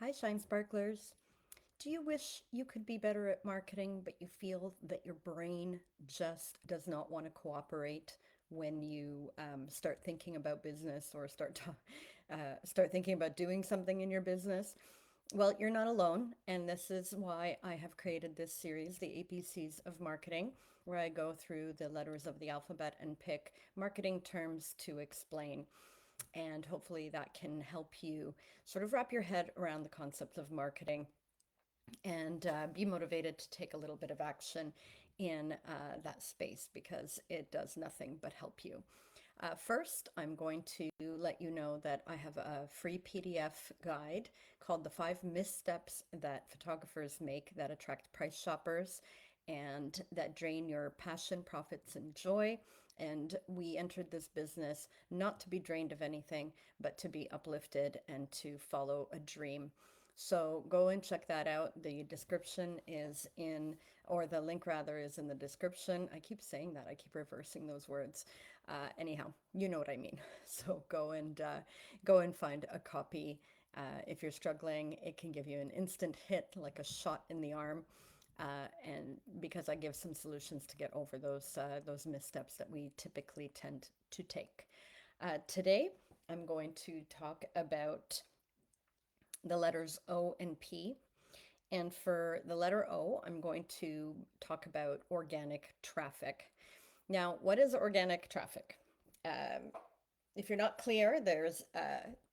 Hi, Shine Sparklers. Do you wish you could be better at marketing, but you feel that your brain just does not want to cooperate when you start thinking about business or start thinking about doing something in your business? Well, you're not alone, and this is why I have created this series, the ABCs of Marketing, where I go through the letters of the alphabet and pick marketing terms to explain. And hopefully that can help you sort of wrap your head around the concept of marketing and be motivated to take a little bit of action in that space because it does nothing but help you. First, I'm going to let you know that I have a free PDF guide called The 5 Missteps That Photographers Make That Attract Price Shoppers and that drain your passion, profits, and joy. And we entered this business not to be drained of anything, but to be uplifted and to follow a dream. So go and check that out. The description is in, or the link rather is in the description. I keep saying that, I keep reversing those words. Anyhow, you know what I mean. So go and find a copy. If you're struggling, it can give you an instant hit, like a shot in the arm. And because I give some solutions to get over those missteps that we typically tend to take. Today, I'm going to talk about the letters O and P. And for the letter O, I'm going to talk about organic traffic. Now, what is organic traffic? Um, if you're not clear, there's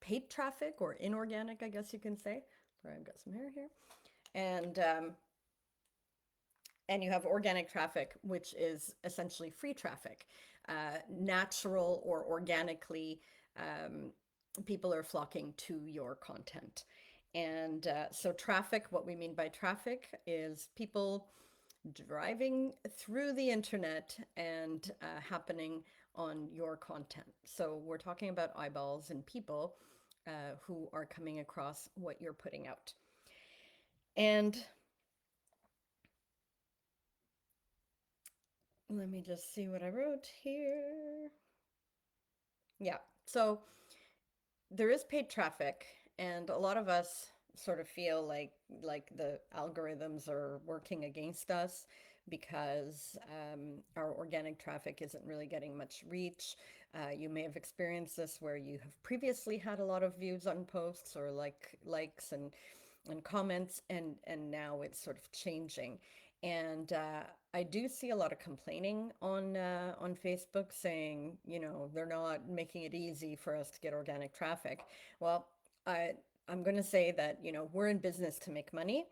paid traffic or inorganic, I guess you can say. Sorry, I've got some hair here. And um, and you have organic traffic, which is essentially free traffic, natural or organically. Um, People are flocking to your content. And so, traffic, what we mean by traffic is people driving through the internet and happening on your content. So, we're talking about eyeballs and people who are coming across what you're putting out. And let me just see what I wrote here. Yeah. So, there is paid traffic, and a lot of us sort of feel like the algorithms are working against us because our organic traffic isn't really getting much reach. You may have experienced this where you have previously had a lot of views on posts or likes and comments, and now it's sort of changing. And I do see a lot of complaining on Facebook saying, they're not making it easy for us to get organic traffic. Well, I I'm going to say that, we're in business to make money,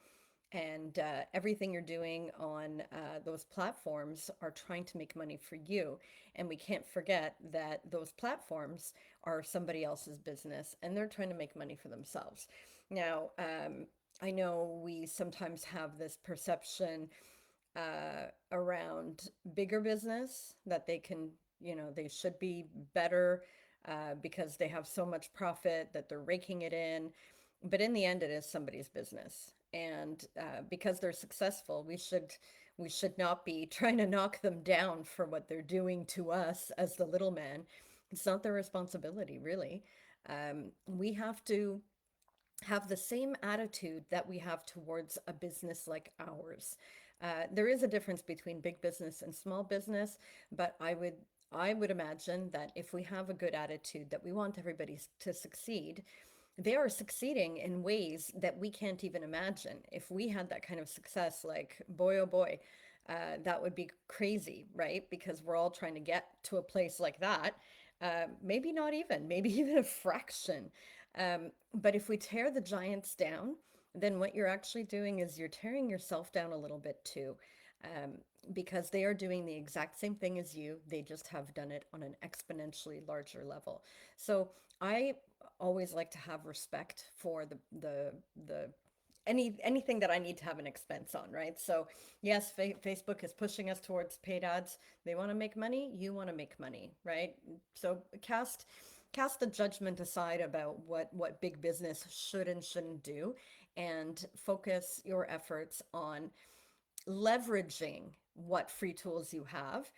and everything you're doing on those platforms are trying to make money for you. And we can't forget that those platforms are somebody else's business, and they're trying to make money for themselves. Now, I know we sometimes have this perception around bigger business that they can, they should be better because they have so much profit that they're raking it in. But in the end, it is somebody's business. And because they're successful, we should not be trying to knock them down for what they're doing to us as the little man. It's not their responsibility, really. We have to have the same attitude that we have towards a business like ours. There is a difference between big business and small business, but I would imagine that if we have a good attitude that we want everybody to succeed, they are succeeding in ways that we can't even imagine. If we had that kind of success, like boy, oh boy, that would be crazy, right? Because we're all trying to get to a place like that. Maybe not even, maybe even a fraction. But if we tear the giants down, then what you're actually doing is you're tearing yourself down a little bit too, um, because they are doing the exact same thing as you. They just have done it on an exponentially larger level. So I always like to have respect for the anything that I need to have an expense on, right? So yes, Facebook is pushing us towards paid ads. They want to make money, you want to make money, right? So cast the judgment aside about what big business should and shouldn't do, and focus your efforts on leveraging what free tools you have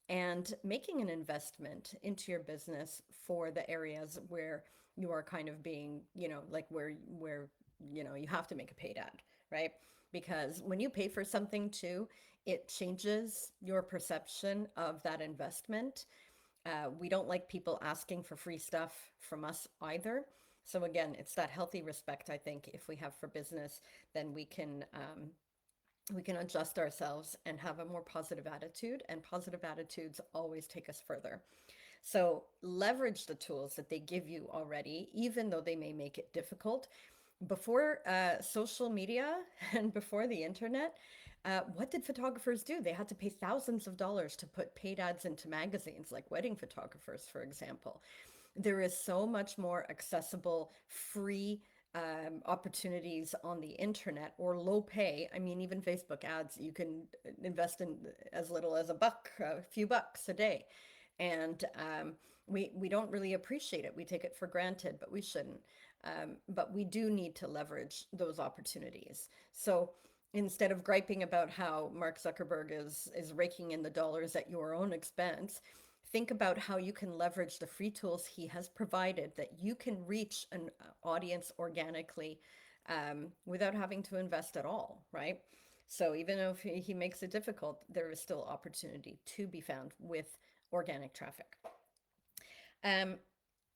and making an investment into your business for the areas where you are kind of being, like where you have to make a paid ad, right? Because when you pay for something too, it changes your perception of that investment. We don't like people asking for free stuff from us either. So again, it's that healthy respect, I think, if we have for business, then we can adjust ourselves and have a more positive attitude, and positive attitudes always take us further. So leverage the tools that they give you already, even though they may make it difficult. Before social media and before the internet, what did photographers do? They had to pay thousands of dollars to put paid ads into magazines, like wedding photographers, for example. There is so much more accessible, free opportunities on the internet, or low pay. I mean, even Facebook ads, you can invest in as little as a few bucks a day. And we don't really appreciate it. We take it for granted, but we shouldn't. But we do need to leverage those opportunities. So instead of griping about how Mark Zuckerberg is raking in the dollars at your own expense, think about how you can leverage the free tools he has provided, that you can reach an audience organically without having to invest at all, right? So even if he makes it difficult, there is still opportunity to be found with organic traffic. Um,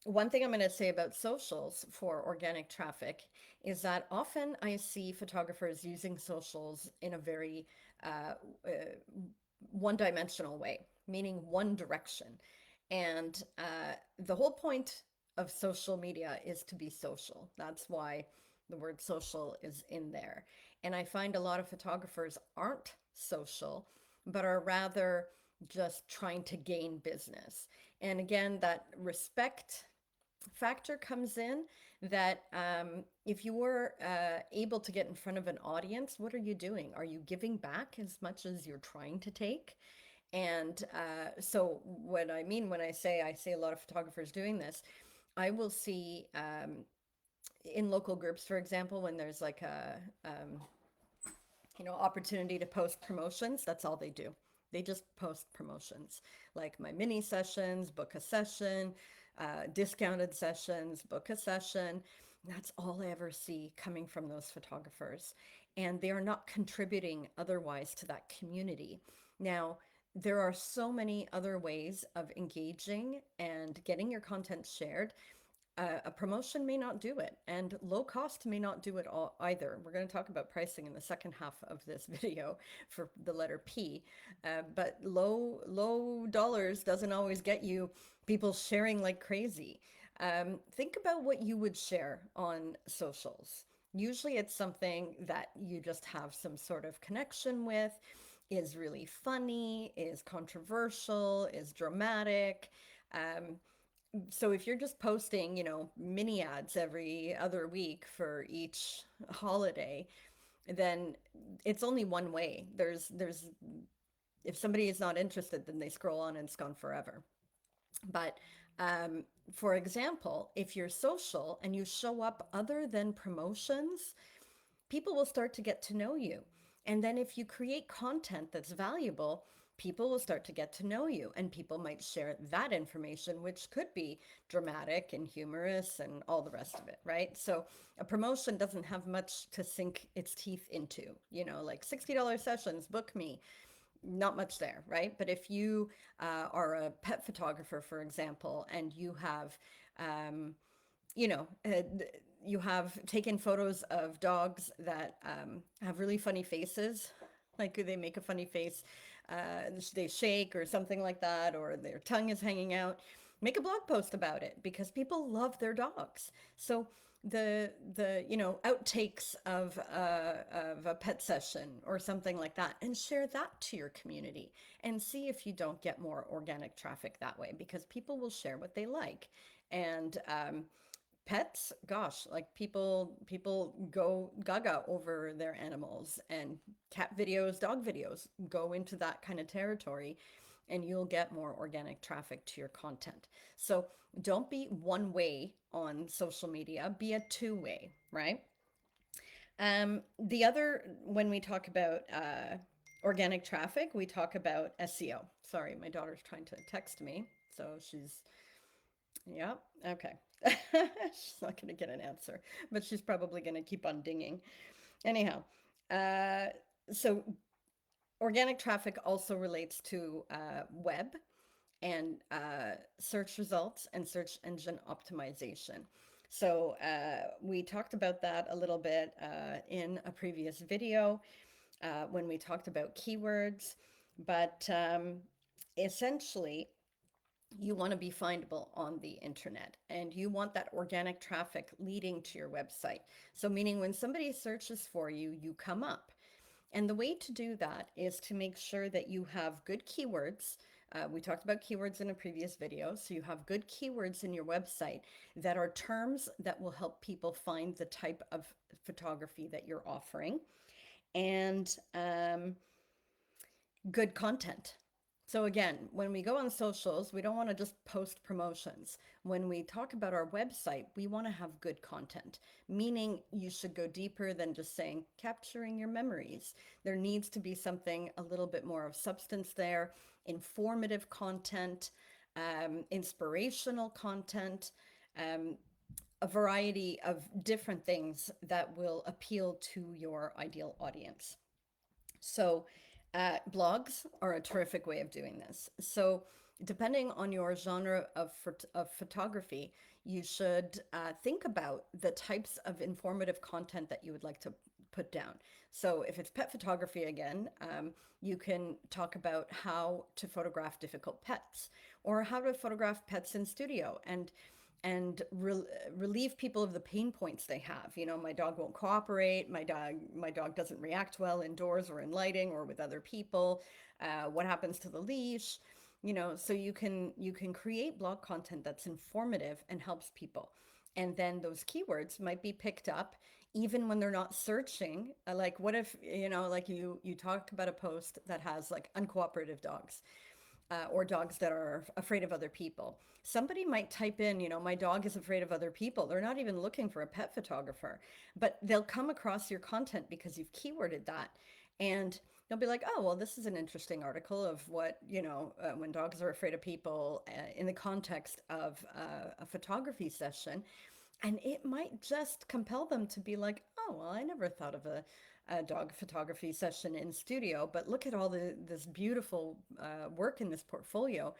One thing I'm going to say about socials for organic traffic is that often I see photographers using socials in a very uh, uh, one-dimensional way, meaning one direction. And the whole point of social media is to be social. That's why the word social is in there. And I find a lot of photographers aren't social, but are rather just trying to gain business. And again, that respect factor comes in, that if you were able to get in front of an audience, what are you doing? Are you giving back as much as you're trying to take? And so what I mean when I see a lot of photographers doing this, I will see in local groups, for example, when there's like a opportunity to post promotions, that's all they do. They just post promotions, like my mini sessions, book a session, discounted sessions, book a session. That's all I ever see coming from those photographers. And they are not contributing otherwise to that community. Now, there are so many other ways of engaging and getting your content shared. A promotion may not do it, and low cost may not do it all either. We're going to talk about pricing in the second half of this video for the letter P, but low dollars doesn't always get you people sharing like crazy. Think about what you would share on socials. Usually it's something that you just have some sort of connection with, is really funny, is controversial, is dramatic. Um, so if you're just posting, mini ads every other week for each holiday, then it's only one way. There's If somebody is not interested, then they scroll on and it's gone forever. But for example, if you're social and you show up other than promotions, people will start to get to know you. And then if you create content that's valuable, people will start to get to know you, and people might share that information, which could be dramatic and humorous and all the rest of it, right? So a promotion doesn't have much to sink its teeth into, like $60 sessions, book me. Not much there, right? But if you are a pet photographer, for example, and um, you know, uh, you have taken photos of dogs that have really funny faces, like they make a funny face, they shake or something like that, or their tongue is hanging out. Make a blog post about it, because people love their dogs. So the outtakes of a pet session or something like that, and share that to your community, and see if you don't get more organic traffic that way, because people will share what they like. And pets, gosh, like people go gaga over their animals, and cat videos, dog videos go into that kind of territory, and you'll get more organic traffic to your content. So don't be one way on social media, be a two-way, right? The other, when we talk about organic traffic, we talk about SEO. Sorry, my daughter's trying to text me, so she's Yep. Okay. She's not going to get an answer, but she's probably going to keep on dinging. Anyhow, uh, so organic traffic also relates to web and search results and search engine optimization. So we talked about that a little bit in a previous video when we talked about keywords, but essentially, you want to be findable on the internet and you want that organic traffic leading to your website. So, meaning when somebody searches for you, you come up. And the way to do that is to make sure that you have good keywords. We talked about keywords in a previous video. So, you have good keywords in your website that are terms that will help people find the type of photography that you're offering. And good content. So again, when we go on socials, we don't want to just post promotions. When we talk about our website, we want to have good content, meaning you should go deeper than just saying capturing your memories. There needs to be something a little bit more of substance there, informative content, inspirational content, um, a variety of different things that will appeal to your ideal audience. So, blogs are a terrific way of doing this. So, depending on your genre of photography, you should think about the types of informative content that you would like to put down. So, if it's pet photography again, you can talk about how to photograph difficult pets or how to photograph pets in studio and relieve people of the pain points they have. You know, my dog won't cooperate. My dog doesn't react well indoors or in lighting or with other people. What happens to the leash? You know, so you can create blog content that's informative and helps people. And then those keywords might be picked up even when they're not searching. Like what if, like you talk about a post that has like uncooperative dogs or dogs that are afraid of other people. Somebody might type in, my dog is afraid of other people. They're not even looking for a pet photographer, but they'll come across your content because you've keyworded that. And they'll be like, oh, well, this is an interesting article of what, when dogs are afraid of people in the context of a photography session. And it might just compel them to be like, oh, well, I never thought of a dog photography session in studio, but look at all this beautiful work in this portfolio.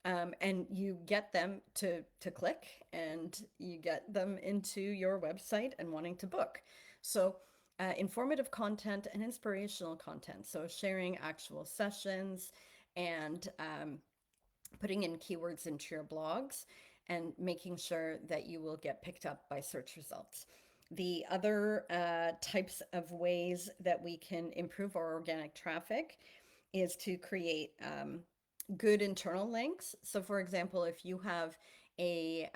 And you get them to click and you get them into your website and wanting to book. So, informative content and inspirational content. So, sharing actual sessions and putting in keywords into your blogs and making sure that you will get picked up by search results. The other types of ways that we can improve our organic traffic is to create good internal links. So, for example, if you have a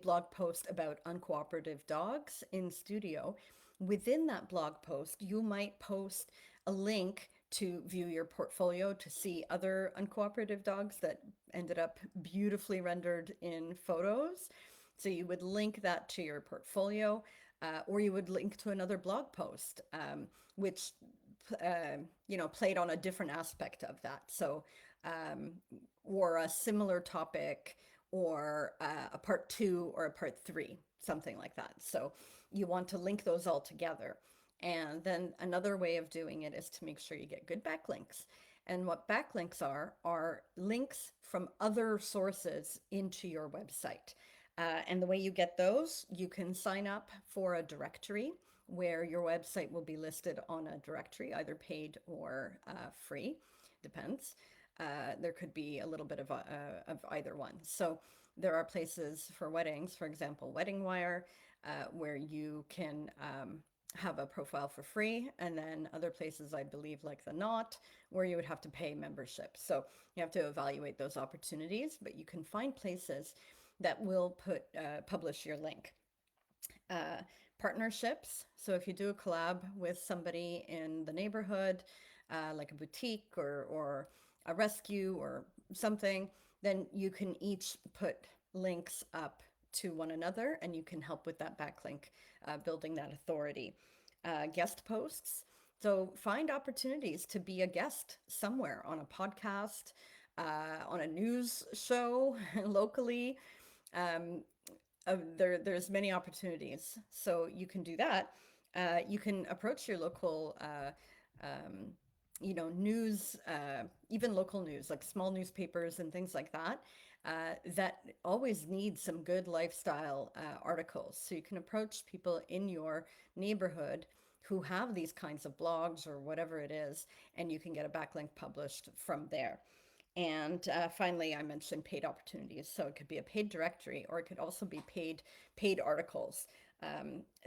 blog post about uncooperative dogs in studio, within that blog post, you might post a link to view your portfolio to see other uncooperative dogs that ended up beautifully rendered in photos. So you would link that to your portfolio, or you would link to another blog post, which played on a different aspect of that. So, um, or a similar topic, or a part two or a part three, something like that. So you want to link those all together. And then another way of doing it is to make sure you get good backlinks. And what backlinks are links from other sources into your website. And the way you get those, you can sign up for a directory where your website will be listed on a directory, either paid or free, depends. There could be a little bit of either one. So there are places for weddings, for example, Wedding Wire, where you can have a profile for free, and then other places, I believe, like the Knot, where you would have to pay membership. So you have to evaluate those opportunities, but you can find places that will publish your link. Uh, Partnerships. So if you do a collab with somebody in the neighborhood, like a boutique or a rescue or something, then you can each put links up to one another and you can help with that backlink, building that authority. Guest posts. So find opportunities to be a guest somewhere on a podcast, on a news show locally. Um, there's many opportunities. So you can do that. You can approach your local, um, news, even local news, like small newspapers and things like that, that always need some good lifestyle articles. So you can approach people in your neighborhood who have these kinds of blogs or whatever it is, and you can get a backlink published from there. And finally, I mentioned paid opportunities. So it could be a paid directory, or it could also be paid articles.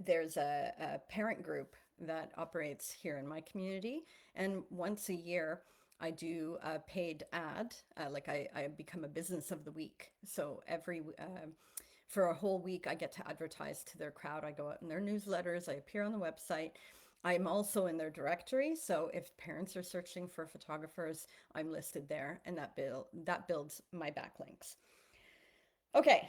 There's a parent group that operates here in my community, and once a year, I do a paid ad. I become a business of the week. So for a whole week, I get to advertise to their crowd. I go out in their newsletters, I appear on the website. I'm also in their directory, so if parents are searching for photographers, I'm listed there, and that builds my backlinks. Okay,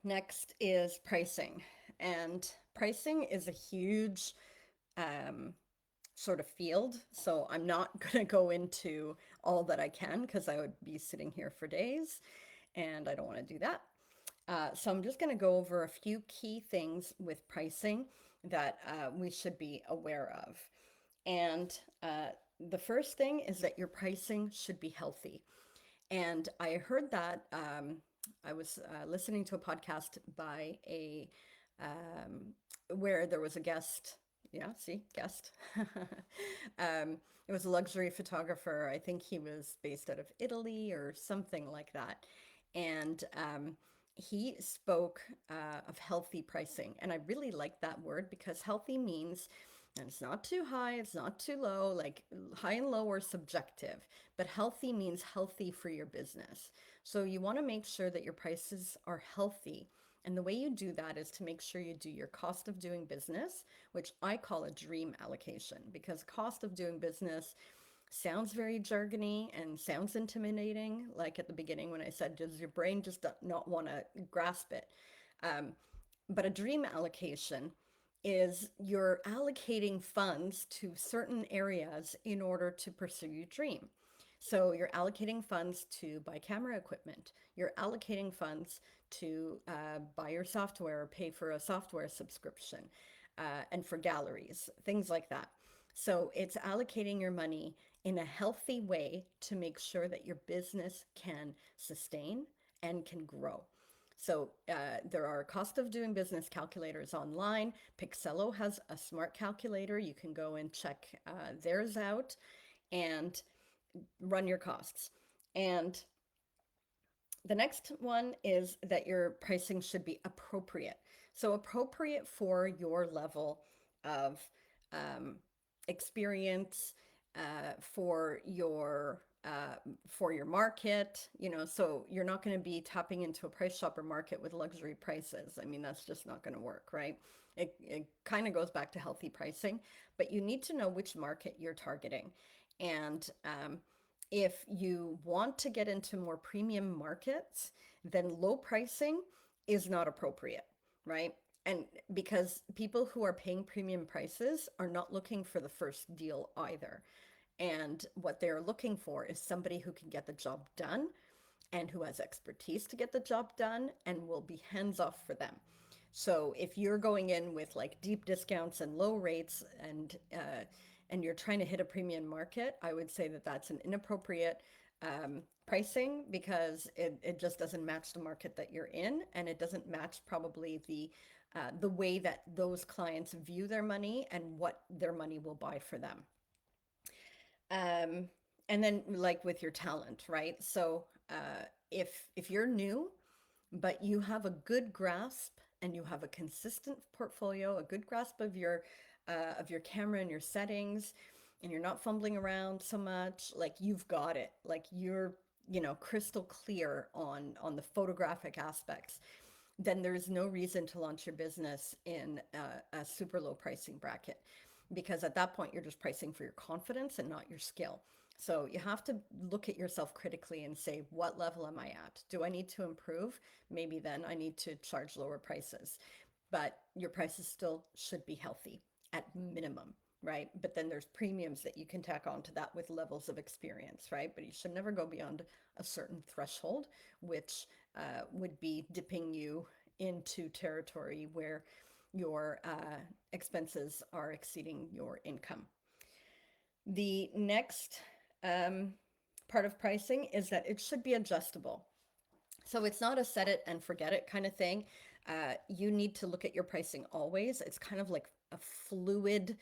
next is pricing. And pricing is a huge um, sort of field, so I'm not going to go into all that I can because I would be sitting here for days, and I don't want to do that. So I'm just going to go over a few key things with pricing that we should be aware of. And the first thing is that your pricing should be healthy. And I heard that I was listening to a podcast by a where there was a guest. Yeah, see, guest. It was a luxury photographer. I think he was based out of Italy or something like that. And he spoke of healthy pricing. And I really like that word because healthy means, and it's not too high, it's not too low, like high and low are subjective, but healthy means healthy for your business. So you want to make sure that your prices are healthy. And the way you do that is to make sure you do your cost of doing business, which I call a dream allocation, because cost of doing business sounds very jargony and sounds intimidating. Like at the beginning when I said, does your brain just not want to grasp it? Um, but a dream allocation is you're allocating funds to certain areas in order to pursue your dream. So you're allocating funds to buy camera equipment. You're allocating funds to buy your software or pay for a software subscription, and for galleries, things like that. So it's allocating your money in a healthy way to make sure that your business can sustain and can grow. So there are cost of doing business calculators online. Pixello has a smart calculator. You can go and check theirs out and run your costs. And the next one is that your pricing should be appropriate. So appropriate for your level of um, experience, for your market. So you're not going to be tapping into a price shopper market with luxury prices. I mean, that's just not going to work, right? It kind of goes back to healthy pricing, but you need to know which market you're targeting. And if you want to get into more premium markets, then low pricing is not appropriate, right? And because people who are paying premium prices are not looking for the first deal either. And what they're looking for is somebody who can get the job done and who has expertise to get the job done and will be hands off for them. So if you're going in with like deep discounts and low rates and you're trying to hit a premium market, I would say that that's an inappropriate pricing because it just doesn't match the market that you're in, and it doesn't match probably the way that those clients view their money and what their money will buy for them. Um, and then like with your talent, right? So if you're new, but you have a good grasp and you have a consistent portfolio, a good grasp of your camera and your settings, and you're not fumbling around so much, like you've got it. Like you're, crystal clear on the photographic aspects, then there's no reason to launch your business in a super low pricing bracket, because at that point you're just pricing for your confidence and not your skill. So you have to look at yourself critically and say, what level am I at? Do I need to improve? Maybe then I need to charge lower prices. But your prices still should be healthy at minimum. right? But then there's premiums that you can tack on to that with levels of experience, right? But you should never go beyond a certain threshold, which would be dipping you into territory where your expenses are exceeding your income. The next um, part of pricing is that it should be adjustable. So it's not a set it and forget it kind of thing. You need to look at your pricing always. It's kind of like a fluid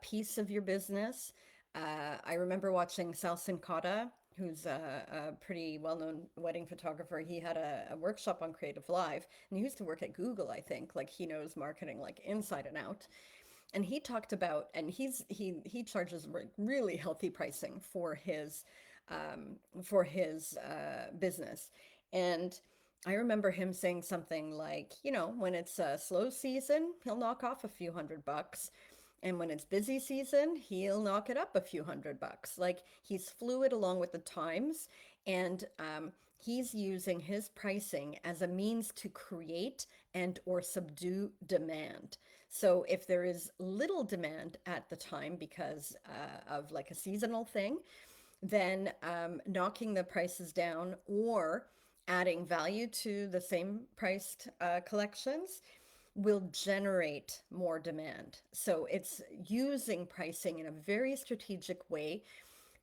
piece of your business. I remember watching Sal Sincata, who's a pretty well-known wedding photographer. He had a workshop on Creative Live, and he used to work at Google, I think. Like he knows marketing like inside and out. And he talked about, and he charges really healthy pricing for his business. And I remember him saying something like, when it's a slow season, he'll knock off a few $100. And when it's busy season, he'll knock it up a few $100. Like he's fluid along with the times, and he's using his pricing as a means to create and or subdue demand. So if there is little demand at the time because of like a seasonal thing, then knocking the prices down or adding value to the same priced collections will generate more demand. So it's using pricing in a very strategic way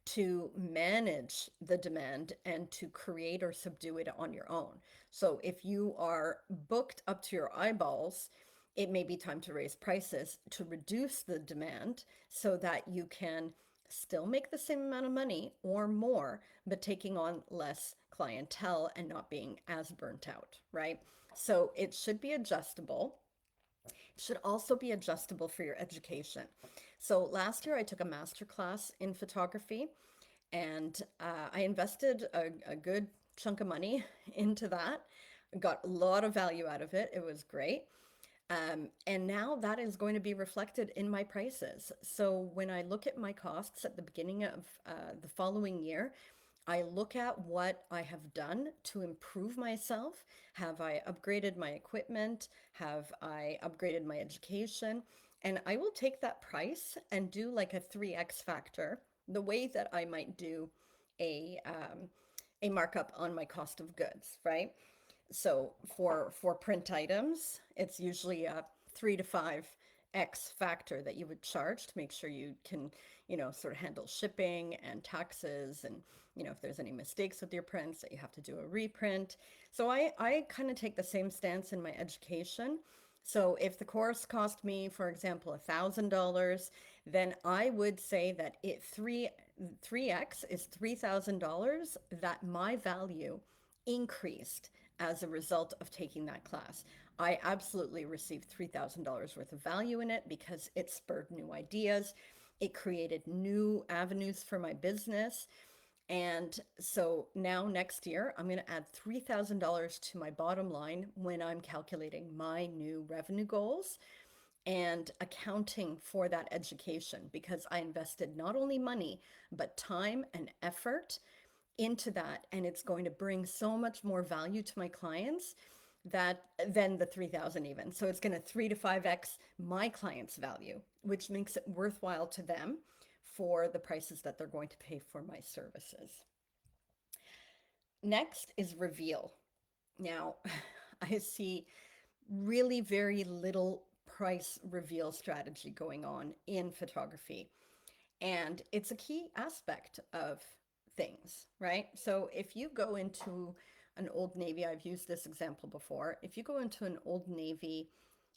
to manage the demand and to create or subdue it on your own. So if you are booked up to your eyeballs, it may be time to raise prices to reduce the demand so that you can still make the same amount of money or more, but taking on less clientele and not being as burnt out, right? So it should be adjustable. It should also be adjustable for your education. So last year I took a master class in photography, and I invested a good chunk of money into that. Got a lot of value out of it. It was great. And now that is going to be reflected in my prices. So when I look at my costs at the beginning of the following year, I look at what I have done to improve myself. Have I upgraded my equipment? Have I upgraded my education? And I will take that price and do like a 3x factor, the way that I might do a, um, a markup on my cost of goods, right? So for print items, it's usually a 3 to 5x factor that you would charge to make sure you can, sort of handle shipping and taxes, and if there's any mistakes with your prints that you have to do a reprint. So I kind of take the same stance in my education. So if the course cost me, for example, $1,000, then I would say that it 3x is $3,000, that my value increased as a result of taking that class. I absolutely received $3,000 worth of value in it because it spurred new ideas. It created new avenues for my business. And so now next year, I'm going to add $3,000 to my bottom line when I'm calculating my new revenue goals and accounting for that education, because I invested not only money, but time and effort into that, and it's going to bring so much more value to my clients that than the 3,000 even. So it's going to 3 to 5x my clients value, which makes it worthwhile to them for the prices that they're going to pay for my services. Next is reveal. Now I see really very little price reveal strategy going on in photography, and it's a key aspect of things, right? So if you go into an Old Navy, I've used this example before. If you go into an Old Navy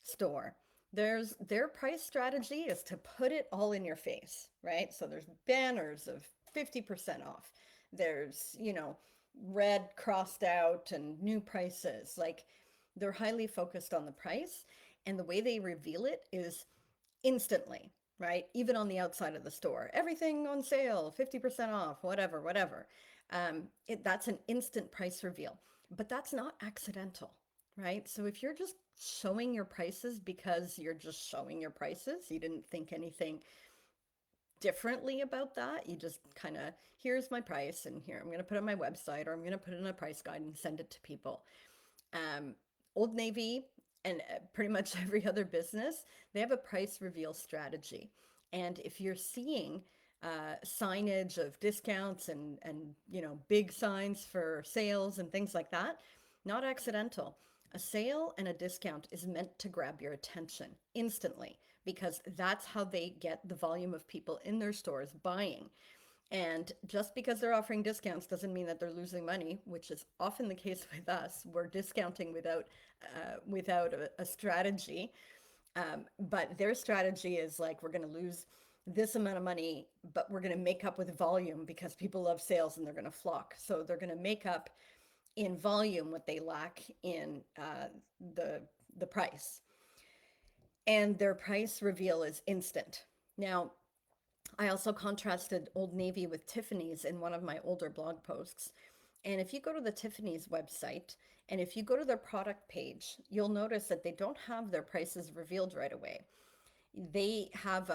store, their price strategy is to put it all in your face, right? So there's banners of 50% off. There's, red crossed out and new prices. Like they're highly focused on the price, and the way they reveal it is instantly, right? Even on the outside of the store, everything on sale, 50% off, whatever, whatever. That's an instant price reveal, but that's not accidental, right? So if you're just showing your prices because you're just showing your prices, you didn't think anything differently about that. You just kind of, here's my price, and here I'm going to put it on my website, or I'm going to put it in a price guide and send it to people. um, Old Navy and pretty much every other business, they have a price reveal strategy. And if you're seeing signage of discounts and big signs for sales and things like that, not accidental. A sale and a discount is meant to grab your attention instantly because that's how they get the volume of people in their stores buying. And just because they're offering discounts doesn't mean that they're losing money, which is often the case with us. We're discounting without a strategy. But their strategy is like, we're going to lose this amount of money, but we're going to make up with volume because people love sales and they're going to flock. So they're going to make up in volume what they lack in the the price. And their price reveal is instant. Now, I also contrasted Old Navy with Tiffany's in one of my older blog posts. And if you go to the Tiffany's website and if you go to their product page, you'll notice that they don't have their prices revealed right away. They have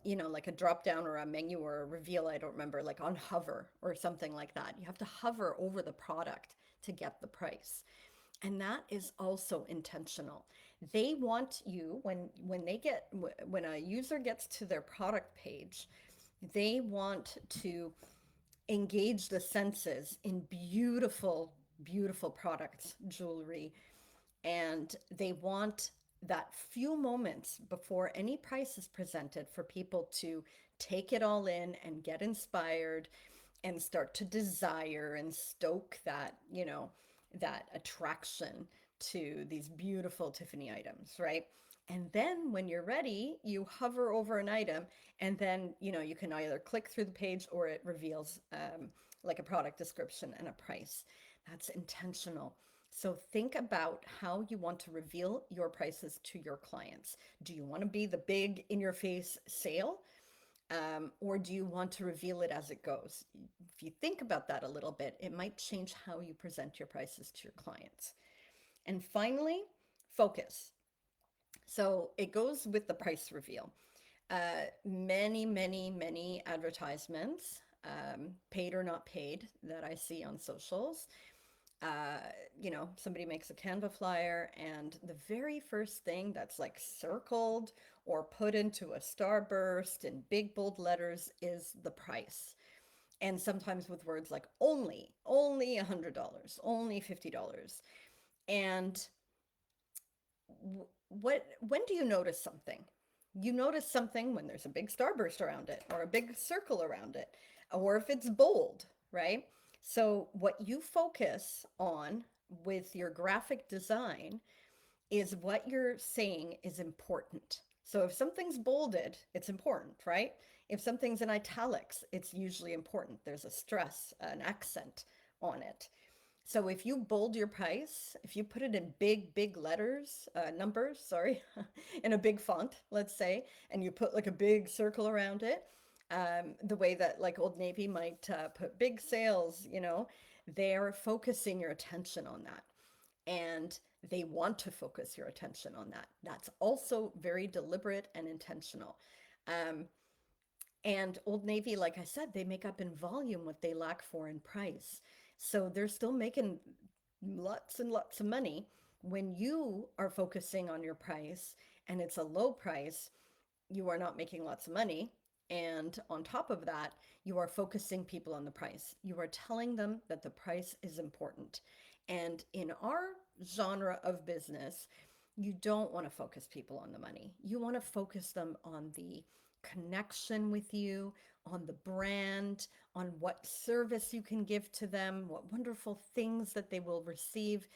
like a drop down or a menu or a reveal, I don't remember, like on hover or something like that. You have to hover over the product to get the price. And that is also intentional. They want you when a user gets to their product page, they want to engage the senses in beautiful, beautiful products, jewelry, and they want that few moments before any price is presented for people to take it all in and get inspired and start to desire and stoke that attraction to these beautiful Tiffany items, right? And then when you're ready, you hover over an item and then, you can either click through the page or it reveals like a product description and a price. That's intentional. So think about how you want to reveal your prices to your clients. Do you want to be the big in your face sale? Or do you want to reveal it as it goes? If you think about that a little bit, it might change how you present your prices to your clients. And finally, focus. So it goes with the price reveal. Many, many, many advertisements, paid or not paid, that I see on socials. Somebody makes a Canva flyer, and the very first thing that's like circled or put into a starburst in big bold letters is the price. And sometimes with words like only $100, only $50. And when do you notice something? You notice something when there's a big starburst around it or a big circle around it, or if it's bold, right? So what you focus on with your graphic design is what you're saying is important. So if something's bolded, it's important, right? If something's in italics, it's usually important. There's a stress, an accent on it. So if you bold your price, if you put it in big, big letters, numbers, sorry, in a big font, let's say, and you put like a big circle around it, the way that like Old Navy might put big sales, they're focusing your attention on that. And they want to focus your attention on that. That's also very deliberate and intentional. Um, and Old Navy, like I said, they make up in volume what they lack for in price. So they're still making lots and lots of money. When you are focusing on your price and it's a low price, you are not making lots of money. And on top of that, you are focusing people on the price. You are telling them that the price is important. And in our genre of business, you don't want to focus people on the money. You want to focus them on the connection with you, on the brand, on what service you can give to them, what wonderful things that they will receive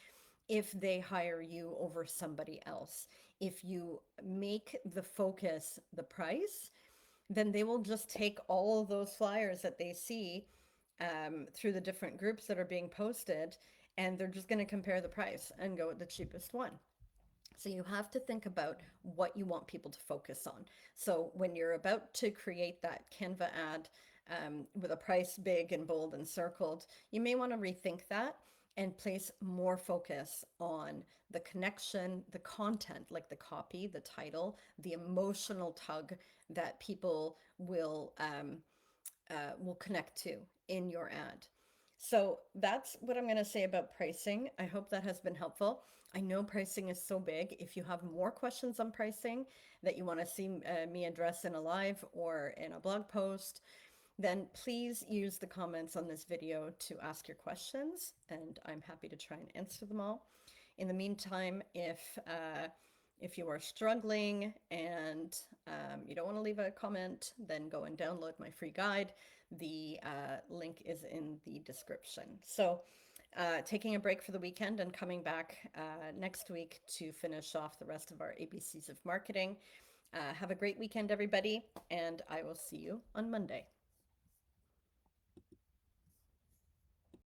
if they hire you over somebody else. If you make the focus the price, then they will just take all of those flyers that they see through the different groups that are being posted, and they're just going to compare the price and go with the cheapest one. So you have to think about what you want people to focus on. So when you're about to create that Canva ad with a price big and bold and circled, you may want to rethink that and place more focus on the connection, the content, like the copy, the title, the emotional tug that people will connect to in your ad. So that's what I'm going to say about pricing. I hope that has been helpful. I know pricing is so big. If you have more questions on pricing that you want to see me address in a live or in a blog post, then please use the comments on this video to ask your questions, and I'm happy to try and answer them all. In the meantime, if you are struggling and you don't want to leave a comment, then go and download my free guide. The link is in the description. So taking a break for the weekend and coming back next week to finish off the rest of our ABCs of marketing. Have a great weekend, everybody, and I will see you on Monday.